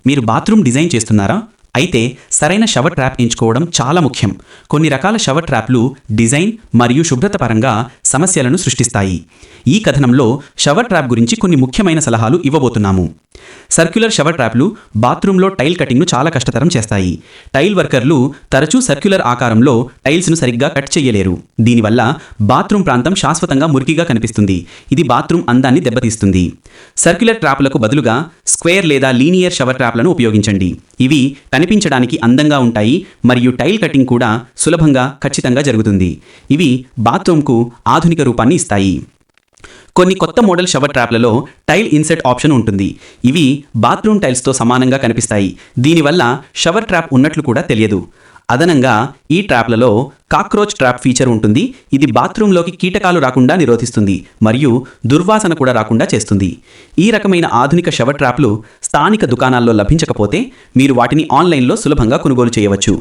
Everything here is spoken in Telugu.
మీరు బాత్రూమ్ డిజైన్ చేస్తున్నారా? అయితే సరైన షవర్ ట్రాప్ ఎంచుకోవడం చాలా ముఖ్యం. కొన్ని రకాల షవర్ ట్రాప్లు డిజైన్ మరియు శుభ్రత పరంగా సమస్యలను సృష్టిస్తాయి. ఈ కథనంలో షవర్ ట్రాప్ గురించి కొన్ని ముఖ్యమైన సలహాలు ఇవ్వబోతున్నాము. సర్క్యులర్ షవర్ ట్రాప్లు బాత్రూంలో టైల్ కటింగ్ను చాలా కష్టతరం చేస్తాయి. టైల్ వర్కర్లు తరచూ సర్క్యులర్ ఆకారంలో టైల్స్ను సరిగ్గా కట్ చేయలేరు. దీనివల్ల బాత్రూం ప్రాంతం శాశ్వతంగా మురికిగా కనిపిస్తుంది. ఇది బాత్రూం అందాన్ని దెబ్బతీస్తుంది. సర్క్యులర్ ట్రాప్లకు బదులుగా స్క్వేర్ లేదా లీనియర్ షవర్ ట్రాప్లను ఉపయోగించండి. ఇవి కనిపించడానికి అందంగా ఉంటాయి మరియు టైల్ కటింగ్ కూడా సులభంగా ఖచ్చితంగా జరుగుతుంది. ఇవి బాత్రూంకు ఆధునిక రూపాన్ని ఇస్తాయి. కొన్ని కొత్త మోడల్ షవర్ ట్రాప్లలో టైల్ ఇన్సెట్ ఆప్షన్ ఉంటుంది. ఇవి బాత్రూమ్ టైల్స్తో సమానంగా కనిపిస్తాయి. దీనివల్ల షవర్ ట్రాప్ ఉన్నట్లు కూడా తెలియదు. అదనంగా ఈ ట్రాప్లలో కాక్రోచ్ ట్రాప్ ఫీచర్ ఉంటుంది. ఇది బాత్రూంలోకి కీటకాలు రాకుండా నిరోధిస్తుంది మరియు దుర్వాసన కూడా రాకుండా చేస్తుంది. ఈ రకమైన ఆధునిక షవర్ ట్రాప్లు స్థానిక దుకాణాల్లో లభించకపోతే మీరు వాటిని ఆన్లైన్లో సులభంగా కొనుగోలు చేయవచ్చు.